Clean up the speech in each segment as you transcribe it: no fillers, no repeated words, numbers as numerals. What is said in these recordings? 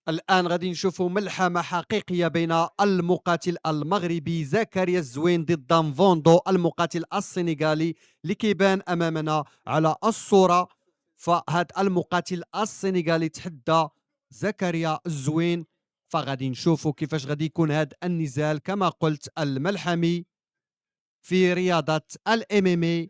الآن غادي نشوفوا ملحمة حقيقية بين المقاتل المغربي زكريا الزوين ضد مفوندو المقاتل السنغالي اللي كيبان أمامنا على الصورة. فهاد المقاتل السنغالي تحدى زكريا الزوين، فغادي نشوفوا كيفاش غادي يكون هاد النزال كما قلت الملحمي في رياضة الام ام اي،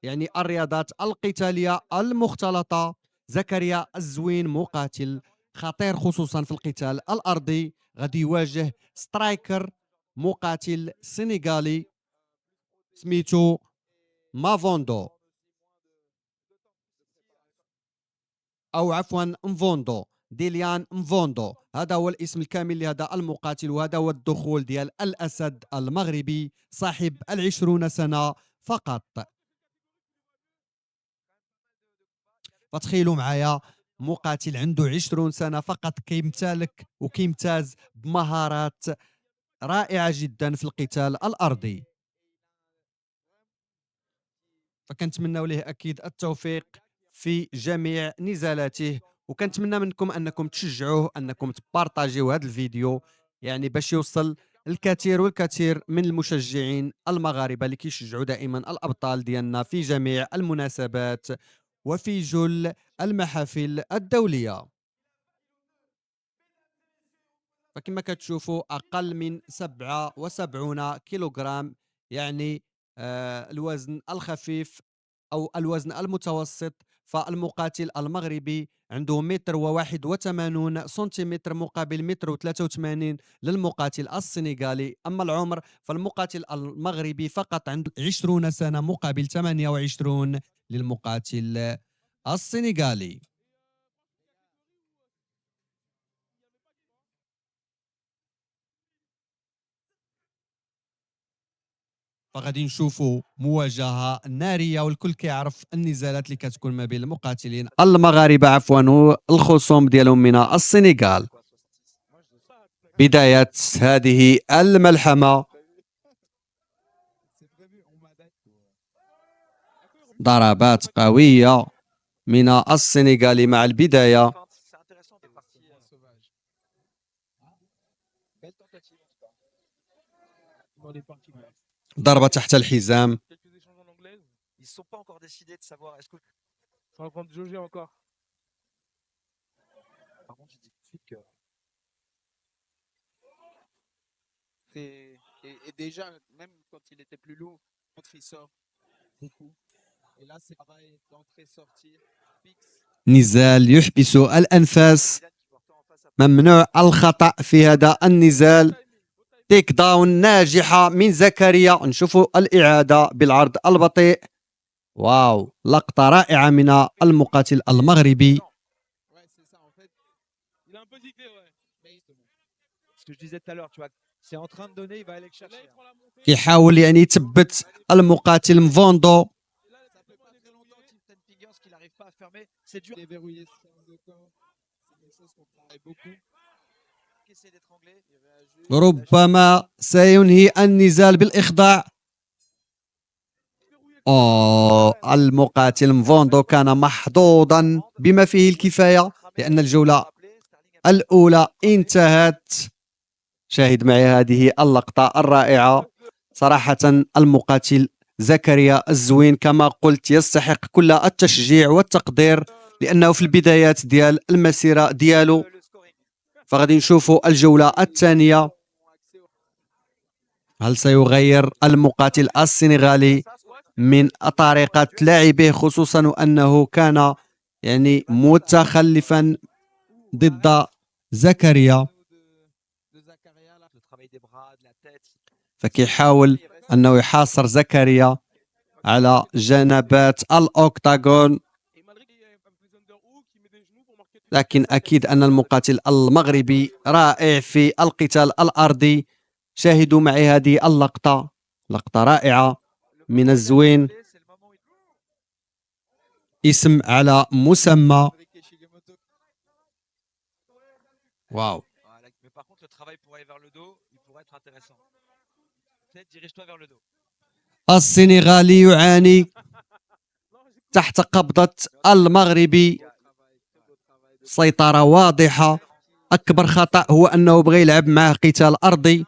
يعني الرياضات القتالية المختلطة. زكريا الزوين مقاتل خطير خصوصا في القتال الأرضي، غادي يواجه سترايكر مقاتل سنغالي سميتو مافوندو، أو عفوا مفوندو، ديليان مفوندو. هذا هو الاسم الكامل لهذا المقاتل، وهذا هو الدخول ديال الأسد المغربي صاحب 20 سنة فقط. فتخيلوا معايا مقاتل عنده 20 سنة فقط كيمتلك وكيمتاز بمهارات رائعة جدا في القتال الأرضي. فكنتمنى له أكيد التوفيق في جميع نزالاته، وكنتمنى منكم أنكم تشجعوه، أنكم تبارطاجيو هذا الفيديو، يعني باش يوصل الكثير والكثير من المشجعين المغاربة اللي كيشجعوا دائما الأبطال ديالنا في جميع المناسبات وفي جل المحافل الدولية. فكما كتشوفوا أقل من 77 كيلوغرام، يعني الوزن الخفيف أو الوزن المتوسط. فالمقاتل المغربي عنده متر و81 سنتيمتر مقابل متر و83 للمقاتل السنغالي. أما العمر فالمقاتل المغربي فقط عنده 20 سنة مقابل 28 للمقاتل السنغالي. فغادي نشوفوا مواجهه ناريه، والكل كيعرف النزالات اللي كتكون ما بين المقاتلين المغاربه عفوا والخصوم ديالهم من السنغال. بدايه هذه الملحمه، ضربات قويه من السنغال مع البدايه. ضربه تحت الحزام. Et déjà, même quand il était plus lourd, il sort beaucoup. Et là, c'est pareil, d'entrée, sortir, fixe. نزال يحبس الأنفاس، ممنوع الخطأ في هذا النزال. تيك داون ناجحة من زكريا. نشوفوا الإعادة بالعرض البطيء. واو، لقطة رائعة من المقاتل المغربي. يحاول يعني يثبت المقاتل مفوندو. ربما سينهي النزال بالإخضاع. المقاتل مفوندو كان محظوظا بما فيه الكفاية، لأن الجولة الأولى انتهت. شاهد معي هذه اللقطة الرائعة. صراحة المقاتل زكريا الزوين كما قلت يستحق كل التشجيع والتقدير، لأنه في البدايات ديال المسيرة ديالو. فغادي نشوفوا الجولة الثانية، هل سيغير المقاتل السنغالي من طريقة لعبه، خصوصا أنه كان يعني متخلفا ضد زكريا. فكيحاول أنه يحاصر زكريا على جنبات الأوكتاغون، لكن أكيد أن المقاتل المغربي رائع في القتال الأرضي. شاهدوا معي هذه اللقطة، لقطة رائعة من الزوين، اسم على مسمى. واو. السنغالي يعاني تحت قبضة المغربي، سيطرة واضحة. أكبر خطأ هو أنه بغى يلعب معاه قتال أرضي.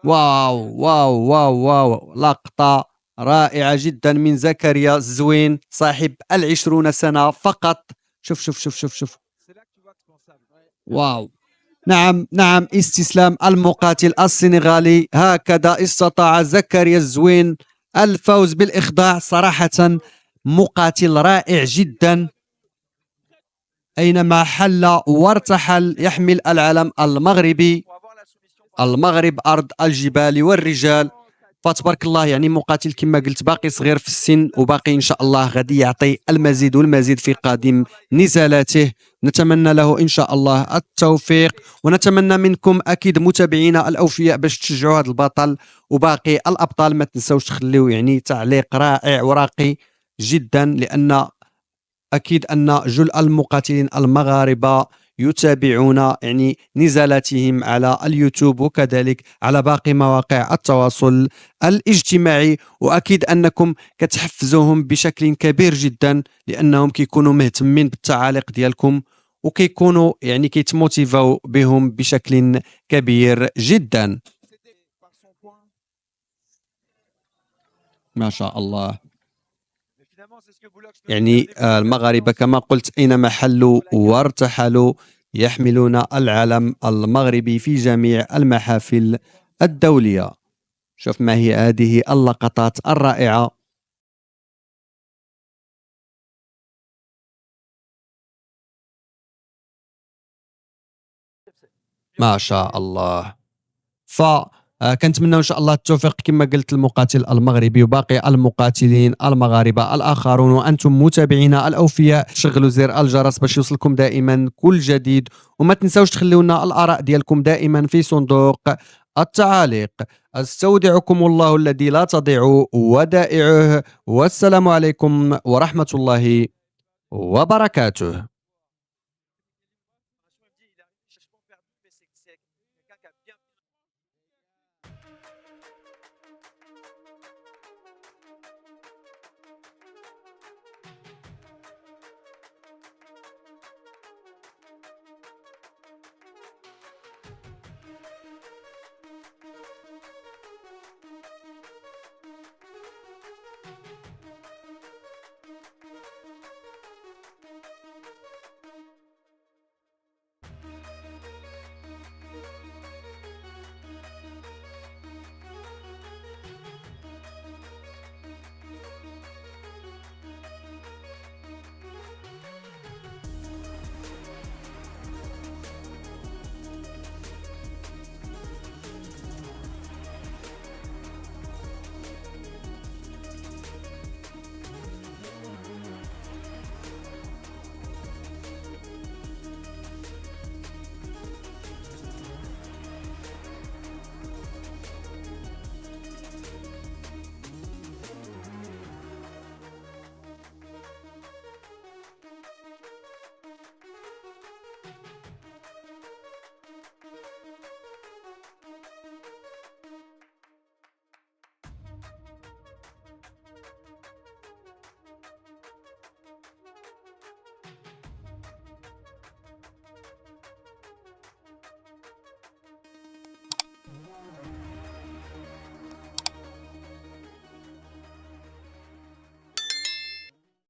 واو واو واو واو، لقطة رائعة جدا من زكريا الزوين صاحب 20 سنة فقط. شوف شوف شوف شوف شوف. واو. نعم نعم، استسلام المقاتل السنغالي. هكذا استطاع زكريا الزوين الفوز بالإخضاع. صراحة مقاتل رائع جدا، أينما حل وارتحل يحمل العلم المغربي. المغرب أرض الجبال والرجال. فتبارك الله، يعني مقاتل كما قلت باقي صغير في السن، وباقي إن شاء الله غادي يعطي المزيد والمزيد في قادم نزالاته. نتمنى له إن شاء الله التوفيق، ونتمنى منكم أكيد متابعينا الأوفياء باش تشجعوا هذا البطل وباقي الأبطال. ما تنسوش تخليو يعني تعليق رائع وراقي جدا، لأن أكيد أن جل المقاتلين المغاربة يتابعون يعني نزالاتهم على اليوتيوب وكذلك على باقي مواقع التواصل الاجتماعي، وأكيد أنكم كتحفزوهم بشكل كبير جدا، لأنهم كيكونوا مهتمين بالتعاليق ديالكم وكيكونوا يعني كيتموتيفاو بهم بشكل كبير جدا. ما شاء الله. يعني المغاربة كما قلت أينما حلوا وارتحلوا يحملون العلم المغربي في جميع المحافل الدولية. شوف ما هي هذه اللقطات الرائعة. ما شاء الله. كنتمنى ان شاء الله التوفيق كما قلت المقاتل المغربي وباقي المقاتلين المغاربه الاخرون. وانتم متابعينا الاوفياء شغلوا زر الجرس باش يوصلكم دائما كل جديد، وما تنسوش تخليوا لنا الاراء ديالكم دائما في صندوق التعاليق. استودعكم الله الذي لا تضيع ودائعه، والسلام عليكم ورحمه الله وبركاته.